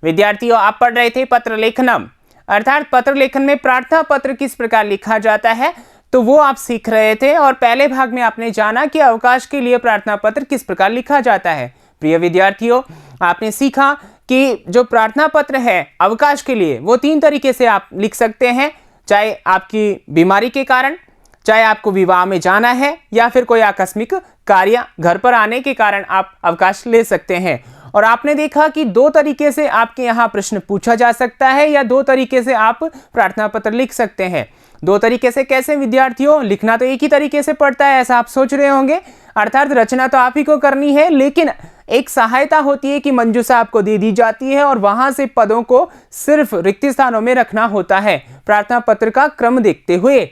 विद्यार्थियों, आप पढ़ रहे थे पत्र लेखनम, अर्थात पत्र लेखन में प्रार्थना पत्र किस प्रकार लिखा जाता है, तो वो आप सीख रहे थे। और पहले भाग में आपने जाना कि अवकाश के लिए प्रार्थना पत्र किस प्रकार लिखा जाता है। प्रिय विद्यार्थियों, आपने सीखा कि जो प्रार्थना पत्र है अवकाश के लिए, वो 3 तरीके से आप लिख सकते हैं, चाहे आपकी बीमारी के कारण, चाहे आपको विवाह में जाना है, या फिर कोई आकस्मिक कार्य घर पर आने के कारण आप अवकाश ले सकते हैं। और आपने देखा कि 2 तरीके से आपके यहाँ प्रश्न पूछा जा सकता है, या 2 तरीके से आप प्रार्थना पत्र लिख सकते हैं। 2 तरीके से कैसे विद्यार्थियों? लिखना तो एक ही तरीके से पड़ता है, ऐसा आप सोच रहे होंगे, अर्थात रचना तो आप ही को करनी है, लेकिन एक सहायता होती है कि मंजूषा आपको दे दी जाती है और वहां से पदों को सिर्फ रिक्त स्थानों में रखना होता है प्रार्थना पत्र का क्रम देखते हुए।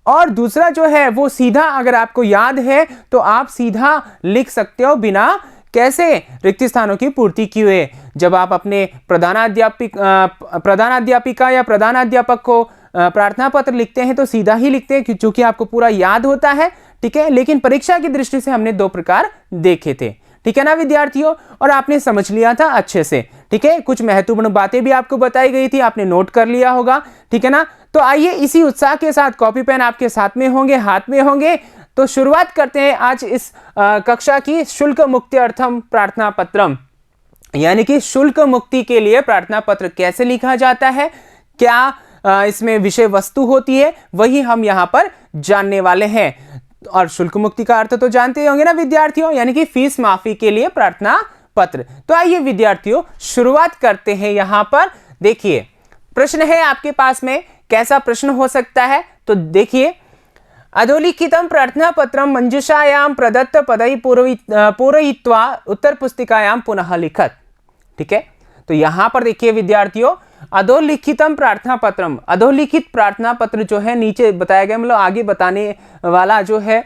और दूसरा जो है वो सीधा, अगर आपको याद है तो आप सीधा लिख सकते हो बिना कैसे रिक्त स्थानों की पूर्ति किए। जब आप अपने प्रधानाध्यापिका या प्रधानाध्यापक को प्रार्थना पत्र लिखते हैं तो सीधा ही लिखते हैं, क्योंकि आपको पूरा याद होता है, ठीक है। लेकिन परीक्षा की दृष्टि से हमने 2 प्रकार देखे थे, ठीक है ना विद्यार्थियों, और आपने समझ लिया था अच्छे से, ठीक है। कुछ महत्वपूर्ण बातें भी आपको बताई गई थी, आपने नोट कर लिया होगा, ठीक है ना। तो आइए इसी उत्साह के साथ, कॉपी पेन आपके साथ में होंगे, हाथ में होंगे, तो शुरुआत करते हैं आज इस कक्षा की शुल्क मुक्ति अर्थम प्रार्थना पत्रम, यानी कि शुल्क मुक्ति के लिए प्रार्थना पत्र कैसे लिखा जाता है, क्या इसमें विषय वस्तु होती है, वही हम यहाँ पर जानने वाले हैं। और शुल्क मुक्ति का अर्थ तो जानते होंगे ना विद्यार्थियों, यानी कि फीस माफी के लिए प्रार्थना पत्र। तो आइए विद्यार्थियों शुरुआत करते हैं। यहाँ पर देखिए प्रश्न है आपके पास में, कैसा प्रश्न हो सकता है, तो देखिए, अधोलिखितम प्रार्थना पत्रम मंजूषायाम प्रदत्त पदई पूरयित्वा उत्तर पुस्तिकायाम पुनः लिखत, ठीक है। तो यहां पर देखिए विद्यार्थियों, अधोलिखितम प्रार्थना पत्रम, अधोलिखित प्रार्थना पत्र जो है नीचे बताया गया, मतलब आगे बताने वाला जो है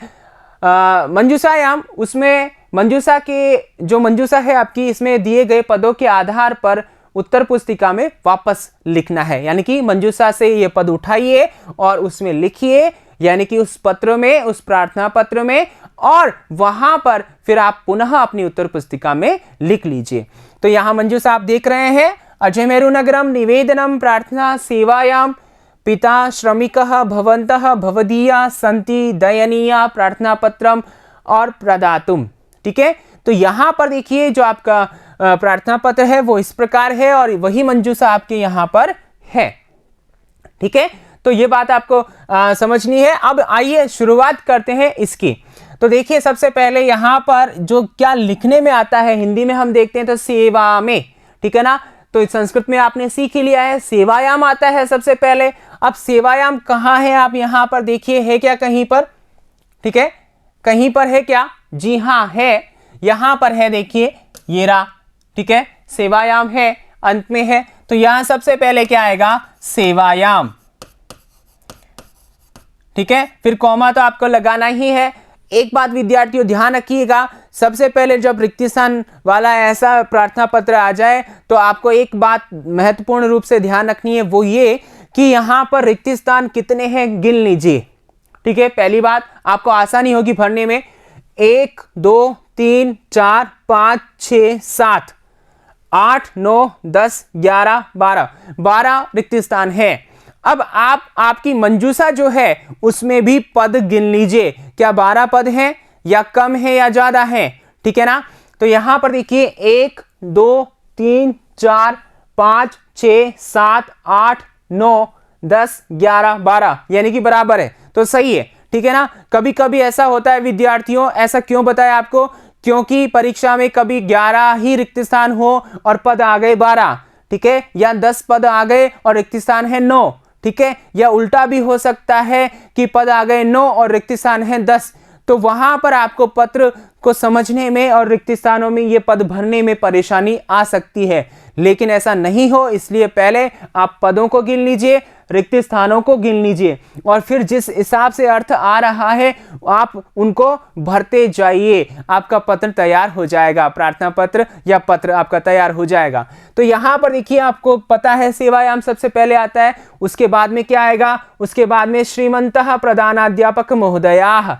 मंजूषायाम, उसमें मंजूषा के जो मंजूषा है आपकी, इसमें दिए गए पदों के आधार पर उत्तर पुस्तिका में वापस लिखना है, यानी कि मंजूषा से ये पद उठाइए और उसमें लिखिए, यानी कि उस पत्र में, उस प्रार्थना पत्र में, और वहां पर फिर आप पुनः अपनी उत्तर पुस्तिका में लिख लीजिए। तो यहां मंजूषा आप देख रहे हैं, अजमेरु नगरम निवेदनम प्रार्थना सेवायाम पिता श्रमिकः भवन्तः भवदीया संति दयनीया प्रार्थना पत्रम और प्रदातुम, ठीक है। तो यहां पर देखिए जो आपका प्रार्थना पत्र है वो इस प्रकार है, और वही मंजूषा आपके यहां पर है, ठीक है। तो ये बात आपको समझनी है। अब आइए शुरुआत करते हैं इसकी। तो देखिए सबसे पहले यहां पर जो क्या लिखने में आता है, हिंदी में हम देखते हैं तो सेवा में, ठीक है ना। तो संस्कृत में आपने सीख ही लिया है, सेवायाम आता है सबसे पहले। अब सेवायाम कहाँ है, आप यहां पर देखिए, है क्या कहीं पर, ठीक है, कहीं पर है क्या? जी हाँ है, यहां पर है, देखिए ये रहा, ठीक है, सेवायाम है, अंत में है। तो यहां सबसे पहले क्या आएगा? सेवायाम, ठीक है। फिर कॉमा तो आपको लगाना ही है। एक बात विद्यार्थियों ध्यान रखिएगा, सबसे पहले जब रिक्त स्थान वाला ऐसा प्रार्थना पत्र आ जाए तो आपको एक बात महत्वपूर्ण रूप से ध्यान रखनी है, वो ये कि यहां पर रिक्त स्थान कितने हैं गिन लीजिए, ठीक है। पहली बात, आपको आसानी होगी भरने में। 1 2 3 4 5 6 7 8 9 10 11 12 रिक्त स्थान है। अब आपकी मंजूषा जो है उसमें भी पद गिन लीजिए, क्या 12 पद हैं या कम है या ज्यादा है, ठीक है ना। तो यहां पर देखिए 1 2 3 4 5 6 7 8 9 10 11 12, यानी कि बराबर है, तो सही है, ठीक है ना। कभी कभी ऐसा होता है विद्यार्थियों, ऐसा क्यों बताया आपको, क्योंकि परीक्षा में कभी 11 ही रिक्त स्थान हो और पद आ गए 12, ठीक है, या 10 पद आ गए और रिक्त स्थान है 9, ठीक है, या उल्टा भी हो सकता है कि पद आ गए 9 और रिक्त स्थान है 10। तो वहां पर आपको पत्र को समझने में और रिक्त स्थानों में ये पद भरने में परेशानी आ सकती है, लेकिन ऐसा नहीं हो, इसलिए पहले आप पदों को गिन लीजिए, रिक्त स्थानों को गिन लीजिए, और फिर जिस हिसाब से अर्थ आ रहा है आप उनको भरते जाइए, आपका पत्र तैयार हो जाएगा, प्रार्थना पत्र या पत्र आपका तैयार हो जाएगा। तो यहां पर देखिए आपको पता है सेवायाम सबसे पहले आता है, उसके बाद में क्या आएगा, उसके बाद में श्रीमंतः प्रधानाध्यापक महोदयाः,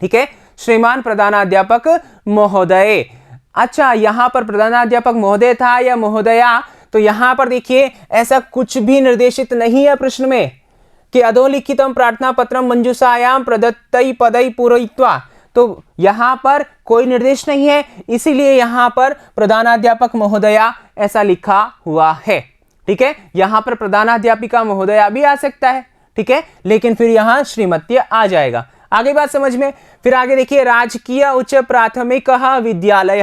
ठीक है, श्रीमान प्रधानाध्यापक महोदय। अच्छा, यहाँ पर प्रधानाध्यापक महोदय था या महोदया, तो यहाँ पर देखिए ऐसा कुछ भी निर्देशित नहीं है प्रश्न में कि अधोलिखितम प्रार्थना पत्रम मंजूषायाम प्रदत्तई पदई पूरयित्वा, तो यहाँ पर कोई निर्देश नहीं है, इसीलिए यहाँ पर प्रधानाध्यापक महोदया ऐसा लिखा हुआ है। ठीक है, यहाँ पर प्रधानाध्यापिका महोदया भी आ सकता है। ठीक है, लेकिन फिर यहाँ श्रीमती आ जाएगा। आगे बात समझ में। फिर आगे देखिए, राजकीय उच्च प्राथमिक विद्यालय,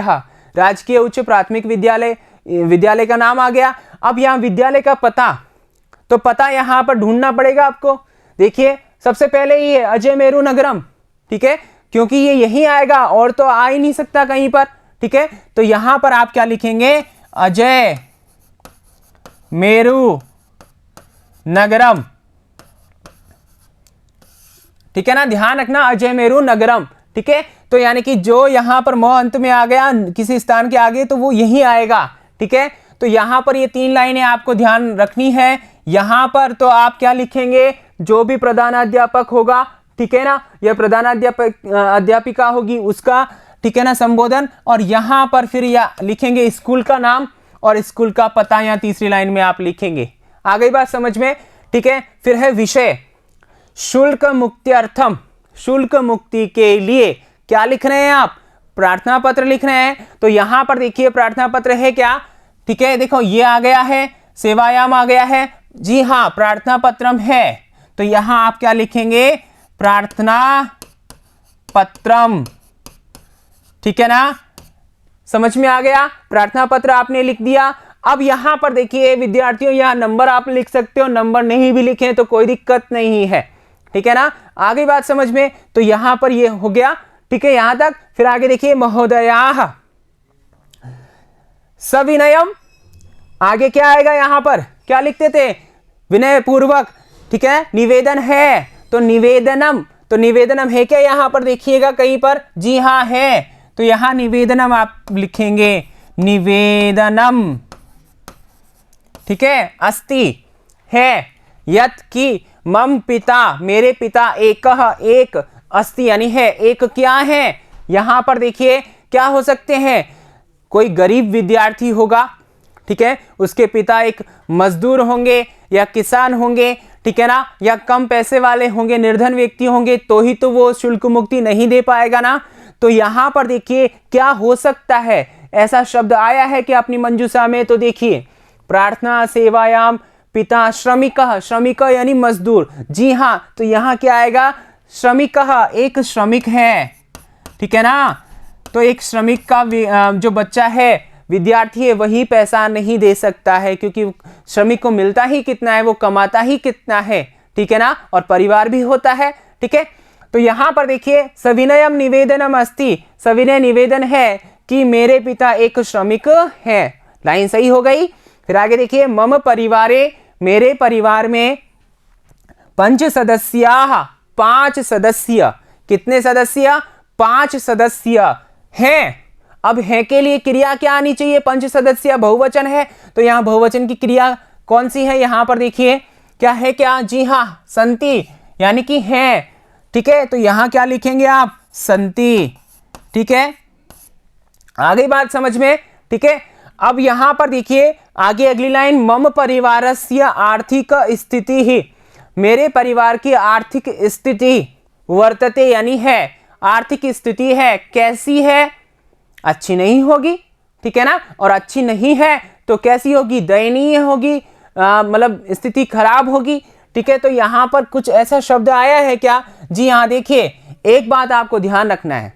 राजकीय उच्च प्राथमिक विद्यालय, विद्यालय का नाम आ गया। अब यहाँ विद्यालय का पता, तो पता यहाँ पर ढूंढना पड़ेगा आपको। देखिए सबसे पहले ये अजय मेरू नगरम, ठीक है, क्योंकि ये यही आएगा और तो आ ही नहीं सकता कहीं पर। ठीक है, तो यहां पर आप क्या लिखेंगे, अजय मेरू नगरम। ठीक है ना, ध्यान रखना, अजय मेरू नगरम। ठीक है, तो यानी कि जो यहां पर म अंत में आ गया किसी स्थान के आगे, तो वो यही आएगा। ठीक है, तो यहां पर ये 3 लाइनें आपको ध्यान रखनी है। यहां पर तो आप क्या लिखेंगे, जो भी प्रधानाध्यापक होगा, ठीक है ना, या अध्यापिका होगी उसका, ठीक है ना, संबोधन, और यहां पर फिर या लिखेंगे स्कूल का नाम और स्कूल का पता, या तीसरी लाइन में आप लिखेंगे। आ गई बात समझ में। ठीक है, फिर है विषय, शुल्क मुक्त्यर्थम, शुल्क मुक्ति के लिए क्या लिख रहे हैं आप, प्रार्थना पत्र लिख रहे हैं। तो यहां पर देखिए प्रार्थना पत्र है क्या, ठीक है, देखो ये आ गया है, सेवायाम आ गया है, जी हाँ प्रार्थना पत्रम है। तो यहां आप क्या लिखेंगे, प्रार्थना पत्रम। ठीक है ना, समझ में आ गया, प्रार्थना पत्र आपने लिख दिया। अब यहां पर देखिए विद्यार्थियों, यहां नंबर आप लिख सकते हो, नंबर नहीं भी लिखे तो कोई दिक्कत नहीं है। ठीक है ना, आगे बात समझ में। तो यहां पर ये हो गया, ठीक है, यहां तक। फिर आगे देखिए, महोदयाः सविनयम, आगे क्या आएगा, यहां पर क्या लिखते थे, विनय पूर्वक। ठीक है, निवेदन है तो निवेदनम, तो निवेदनम है क्या यहां पर देखिएगा कहीं पर, जी हाँ है, तो यहां निवेदनम आप लिखेंगे, निवेदनम। ठीक है, अस्ति है, यत की मम पिता, मेरे पिता, एक अस्ति यानी है, एक क्या है, यहां पर देखिए क्या हो सकते हैं, कोई गरीब विद्यार्थी होगा, ठीक है, उसके पिता एक मजदूर होंगे या किसान होंगे, ठीक है ना, या कम पैसे वाले होंगे, निर्धन व्यक्ति होंगे, तो ही तो वो शुल्क मुक्ति नहीं दे पाएगा ना। तो यहां पर देखिए क्या हो सकता है, ऐसा शब्द आया है कि अपनी मंजूषा में, तो देखिए प्रार्थना सेवायाम पिता श्रमिक, श्रमिक यानी मजदूर, जी हां, तो यहां क्या आएगा, श्रमिक, एक श्रमिक है। ठीक है ना, तो एक श्रमिक का जो बच्चा है, विद्यार्थी है, वही पैसा नहीं दे सकता है, क्योंकि श्रमिक को मिलता ही कितना है, वो कमाता ही कितना है। ठीक है ना, और परिवार भी होता है। ठीक है, तो यहां पर देखिए सविनयम निवेदनम अस्ति, सविनय निवेदन है कि मेरे पिता एक श्रमिक है, लाइन सही हो गई। फिर आगे देखिए, मम परिवारे, मेरे परिवार में 5 सदस्याः, 5 सदस्य, कितने सदस्य, 5 सदस्य हैं। अब है के लिए क्रिया क्या आनी चाहिए, 5 सदस्य बहुवचन है, तो यहां बहुवचन की क्रिया कौन सी है, यहां पर देखिए क्या है, क्या, जी हां संति यानी कि है। ठीक है, तो यहां क्या लिखेंगे आप, संति। ठीक है, आगे बात समझ में। ठीक है, अब यहां पर देखिए आगे अगली लाइन, मम परिवारस्य आर्थिक स्थिति ही, मेरे परिवार की आर्थिक स्थिति वर्तते यानी है, आर्थिक स्थिति है, कैसी है, अच्छी नहीं होगी। ठीक है ना, और अच्छी नहीं है तो कैसी होगी, दयनीय होगी, मतलब स्थिति खराब होगी। ठीक है, तो यहां पर कुछ ऐसा शब्द आया है क्या, जी हाँ, देखिए एक बात आपको ध्यान रखना है,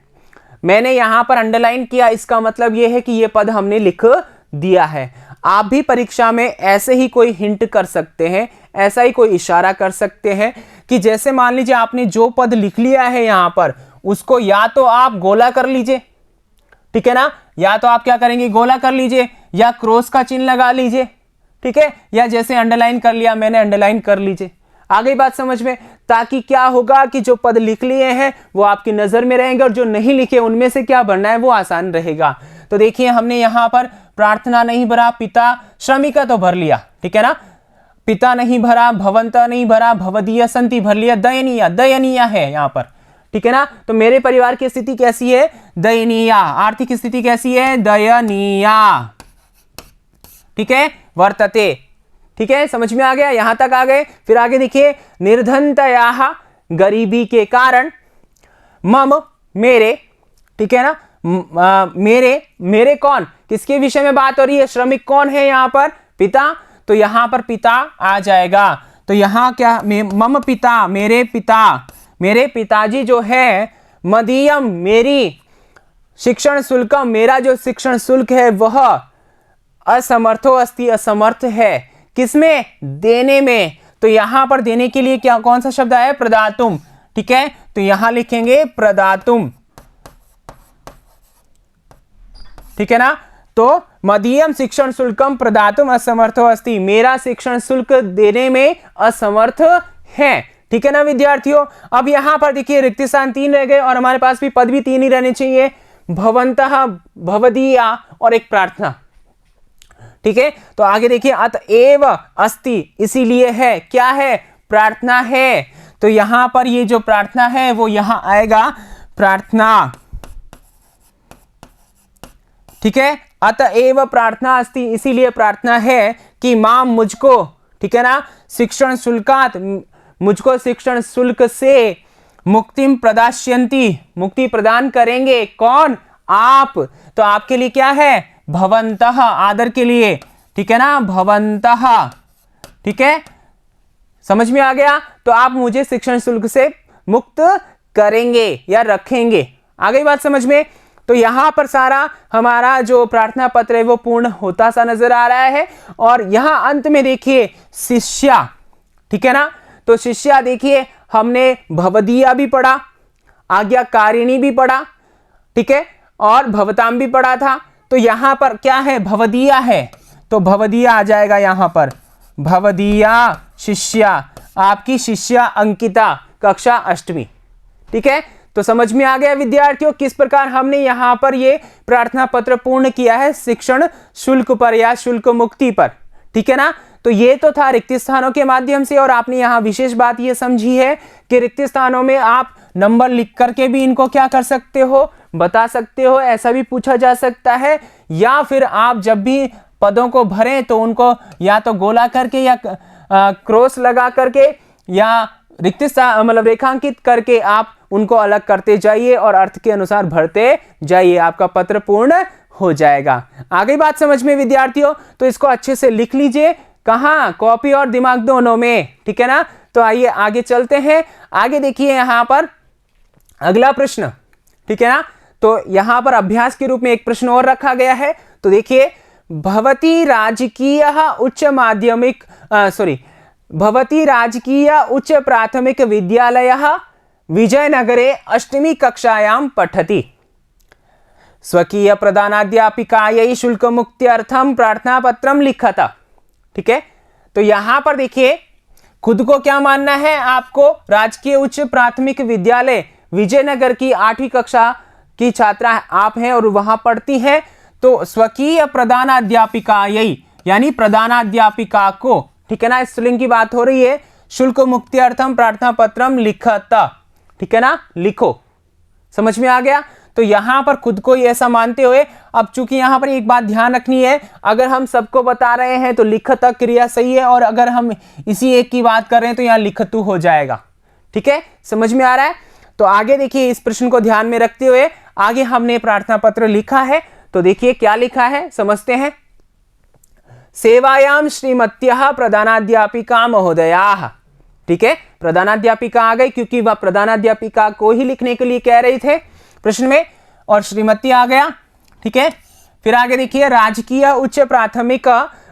मैंने यहां पर अंडरलाइन किया, इसका मतलब यह है कि यह पद हमने लिख दिया है। आप भी परीक्षा में ऐसे ही कोई हिंट कर सकते हैं, ऐसा ही कोई इशारा कर सकते हैं कि जैसे मान लीजिए आपने जो पद लिख लिया है यहां पर, उसको या तो आप गोला कर लीजिए, ठीक है ना, या तो आप क्या करेंगे, गोला कर लीजिए, या क्रॉस का चिन्ह लगा लीजिए, ठीक है, या जैसे अंडरलाइन कर लिया मैंने, अंडरलाइन कर लीजिए। आ गई बात समझ में, ताकि क्या होगा कि जो पद लिख लिए हैं वो आपकी नजर में रहेंगे, और जो नहीं लिखे उनमें से क्या भरना है वो आसान रहेगा। तो देखिए हमने यहां पर प्रार्थना नहीं भरा, पिता श्रमिका तो भर लिया, ठीक है ना, पिता नहीं भरा, भवंत नहीं भरा, भवदीय संति भर लिया, दयनीय, दयनीय है यहां पर। ठीक है ना। तो मेरे परिवार की स्थिति कैसी है? दयनीय। आर्थिक स्थिति कैसी है? दयनीय। ठीक है, वर्तते। ठीक है, समझ में आ गया, यहां तक आ गए। फिर आगे देखिए, निर्धनतया, गरीबी के कारण, मम, मेरे, ठीक है ना, मेरे कौन, किसके विषय में बात हो रही है? श्रमिक कौन है यहां पर? पिता। तो यहां पर पिता आ जाएगा। तो यहां क्या, मम पिता, मेरे पिता, मेरे पिताजी जो है, मदीयम, मेरी, शिक्षण शुल्कम, मेरा जो शिक्षण शुल्क है वह, असमर्थो अस्ति, असमर्थ है, किसमें? देने में। तो यहां पर देने के लिए क्या, कौन सा शब्द आया? प्रदातुम। ठीक है, तो यहां लिखेंगे प्रदातुम। ठीक है ना। तो मदीयम शिक्षण शुल्कम प्रदातुम असमर्थो अस्ति, मेरा शिक्षण शुल्क देने में असमर्थ है। ठीक है ना विद्यार्थियों। अब यहां पर देखिए रिक्त स्थान 3 रह गए और हमारे पास भी पद भी 3 ही रहने चाहिए, भवंतः, भवदीया और एक प्रार्थना। ठीक है, तो आगे देखिए, अतएव अस्ति, इसीलिए है, क्या है? प्रार्थना है। तो यहां पर ये जो प्रार्थना है वो यहां आएगा, प्रार्थना। ठीक है, अतएव प्रार्थना अस्ति, इसीलिए प्रार्थना है कि मां, मुझको, ठीक है ना, शिक्षण शुल्कात, मुझको शिक्षण शुल्क से मुक्तिम प्रदास्यन्ति, मुक्ति प्रदान करेंगे। कौन? आप। तो आपके लिए क्या है? भवंतः, आदर के लिए। ठीक है ना, भवंतः। ठीक है, समझ में आ गया। तो आप मुझे शिक्षण शुल्क से मुक्त करेंगे या रखेंगे। आ गई बात समझ में। तो यहां पर सारा हमारा जो प्रार्थना पत्र है वो पूर्ण होता सा नजर आ रहा है। और यहां अंत में देखिए शिष्या, ठीक है ना। तो शिष्या देखिए, हमने भवदीया भी पढ़ा, आज्ञाकारिणी भी पढ़ा, ठीक है, और भवताम भी पढ़ा था। तो यहां पर क्या है? भवदीया है, तो भवदीया आ जाएगा यहां पर, भवदीया शिष्या, आपकी शिष्या अंकिता, कक्षा 8वीं। ठीक है, तो समझ में आ गया विद्यार्थियों किस प्रकार हमने यहां पर ये प्रार्थना पत्र पूर्ण किया है शिक्षण शुल्क पर या शुल्क मुक्ति पर। ठीक है ना। तो ये तो था रिक्त स्थानों के माध्यम से, और आपने यहां विशेष बात ये समझी है कि रिक्त स्थानों में आप नंबर लिख करके भी इनको क्या कर सकते हो? बता सकते हो। ऐसा भी पूछा जा सकता है, या फिर आप जब भी पदों को भरें तो उनको या तो गोला करके या क्रॉस लगा करके या रिक्त स्थान मतलब रेखांकित करके आप उनको अलग करते जाइए और अर्थ के अनुसार भरते जाइए, आपका पत्र पूर्ण हो जाएगा। आ गई बात समझ में विद्यार्थियों। तो इसको अच्छे से लिख लीजिए, कहां? कॉपी और दिमाग दोनों में। ठीक है ना। तो आइए आगे चलते हैं। आगे देखिए यहां पर अगला प्रश्न, ठीक है ना। तो यहां पर अभ्यास के रूप में एक प्रश्न और रखा गया है। तो देखिए, भवती राजकीय उच्च माध्यमिक भवती राजकीय उच्च प्राथमिक विद्यालय विजयनगरे 8वीं कक्षायां पठति। स्वकीय प्रधानाध्यापिकायै शुल्क मुक्त्यर्थम प्रार्थना पत्रम लिखत। ठीक है, तो यहां पर देखिए खुद को क्या मानना है आपको? राजकीय उच्च प्राथमिक विद्यालय विजयनगर की 8वीं कक्षा की छात्रा आप हैं और वहां पढ़ती हैं। तो स्वकीय प्रधानाध्यापिकायै यानी प्रधानाध्यापिका को, ठीक है ना, स्त्रीलिंग की बात हो रही है, शुल्क मुक्त्यर्थम प्रार्थना पत्रम लिखत। ठीक है ना, लिखो। समझ में आ गया। तो यहां पर खुद को ही ऐसा मानते हुए, अब चूंकि यहां पर एक बात ध्यान रखनी है, अगर हम सबको बता रहे हैं तो लिखत क्रिया सही है, और अगर हम इसी एक की बात कर रहे हैं तो यहां लिखतु हो जाएगा। ठीक है, समझ में आ रहा है। तो आगे देखिए, इस प्रश्न को ध्यान में रखते हुए आगे हमने प्रार्थना पत्र लिखा है। तो देखिए क्या लिखा है, समझते हैं। सेवायाम श्रीमत्या प्रधानाध्यापिका महोदया। ठीक है, प्रधानाध्यापिका आ गई क्योंकि वह प्रधानाध्यापिका को ही लिखने के लिए कह रहे थे प्रश्न में, और श्रीमती आ गया। ठीक है, फिर आगे देखिए, राजकीय उच्च प्राथमिक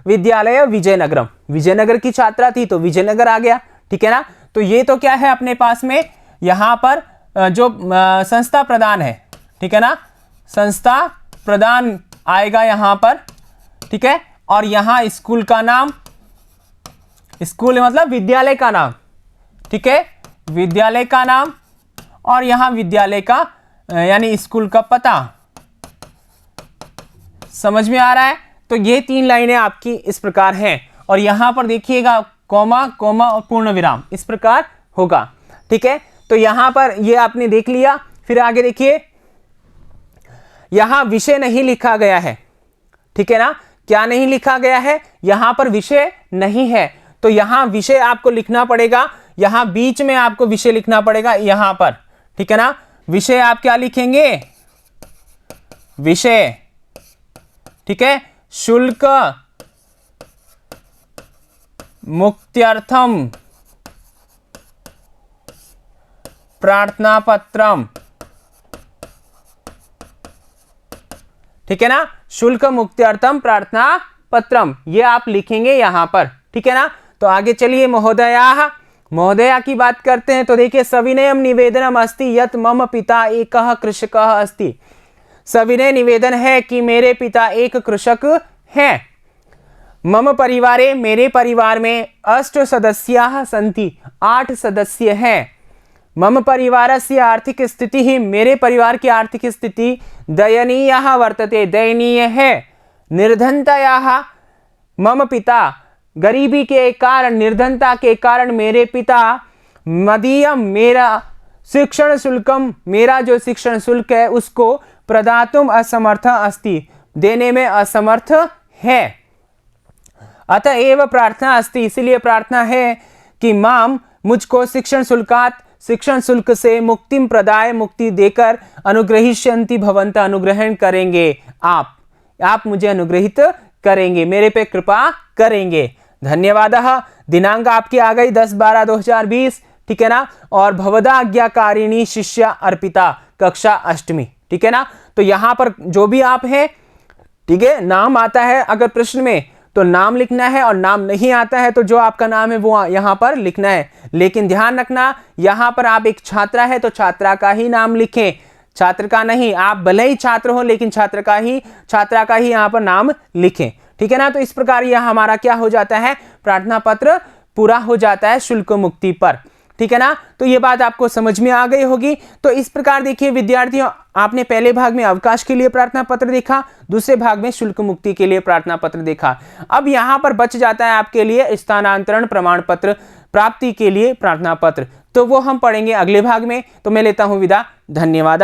विद्यालय विजयनगरम, विजयनगर की छात्रा थी तो विजयनगर आ गया। ठीक है ना। तो ये तो क्या है अपने पास में, यहां पर जो संस्था प्रदान है, ठीक है ना, संस्था प्रदान आएगा यहां पर। ठीक है, और यहां स्कूल का नाम, स्कूल मतलब विद्यालय का नाम, ठीक है, विद्यालय का नाम, और यहां विद्यालय का यानी स्कूल का पता। समझ में आ रहा है। तो ये 3 लाइनें आपकी इस प्रकार हैं, और यहां पर देखिएगा कॉमा, कॉमा और पूर्ण विराम इस प्रकार होगा। ठीक है, तो यहां पर ये आपने देख लिया। फिर आगे देखिए, यहां विषय नहीं लिखा गया है, ठीक है ना। क्या नहीं लिखा गया है, यहां पर विषय नहीं है, तो यहां विषय आपको लिखना पड़ेगा। यहां बीच में आपको विषय लिखना पड़ेगा यहां पर, ठीक है ना। विषय आप क्या लिखेंगे, विषय, ठीक है। शुल्क मुक्त्यर्थम प्रार्थना पत्रम, ठीक है ना। शुल्क मुक्त्यर्थम प्रार्थना पत्रम, ये आप लिखेंगे यहां पर, ठीक है ना। तो आगे चलिए, महोदया की बात करते हैं। तो देखिए, सविनयम निवेदनम अस्ति यत मम पिता एकः कृषकः अस्ति। सविनय निवेदन है कि मेरे पिता एक कृषक हैं। मम परिवारे, मेरे परिवार में 8 सदस्याः सन्ति, 8 सदस्य हैं। मम परिवारस्य आर्थिक स्थिति ही, मेरे परिवार की आर्थिक स्थिति दयनीयः वर्तते, दयनीय है। निर्धनतायाः, मम पिता, गरीबी के कारण, निर्धनता के कारण मेरे पिता, मदीयम, मेरा शिक्षण शुल्कम, मेरा जो शिक्षण शुल्क है उसको प्रदातुम असमर्थ अस्ति, देने में असमर्थ है। अतएव प्रार्थना अस्ति, इसलिए प्रार्थना है कि माम, मुझको शिक्षण शुल्क से मुक्तिम प्रदाय, मुक्ति देकर अनुग्रहिष्यन्ति भवन्त, अनुग्रहण करेंगे आप मुझे अनुग्रहित करेंगे, मेरे पे कृपा करेंगे। धन्यवादः। दिनांक आपकी आ गई 10/12/2020, ठीक है ना। और भवदा आज्ञाकारिणी शिष्या अर्पिता, कक्षा 8वीं, ठीक है ना। तो यहां पर जो भी आप हैं, ठीक है, नाम आता है अगर प्रश्न में तो नाम लिखना है, और नाम नहीं आता है तो जो आपका नाम है वो यहां पर लिखना है। लेकिन ध्यान रखना, यहां पर आप एक छात्रा है तो छात्रा का ही नाम लिखें, छात्र का नहीं। आप भले ही छात्र हो लेकिन छात्रा का ही यहां पर नाम लिखें, ठीक है ना। तो इस प्रकार यह हमारा क्या हो जाता है, प्रार्थना पत्र पूरा हो जाता है शुल्क मुक्ति पर, ठीक है ना। तो ये बात आपको समझ में आ गई होगी। तो इस प्रकार देखिए विद्यार्थियों, आपने पहले भाग में अवकाश के लिए प्रार्थना पत्र देखा, दूसरे भाग में शुल्क मुक्ति के लिए प्रार्थना पत्र देखा। अब यहां पर बच जाता है आपके लिए स्थानांतरण प्रमाण पत्र प्राप्ति के लिए प्रार्थना पत्र, तो वो हम पढ़ेंगे अगले भाग में। तो मैं लेता हूं विदा, धन्यवाद।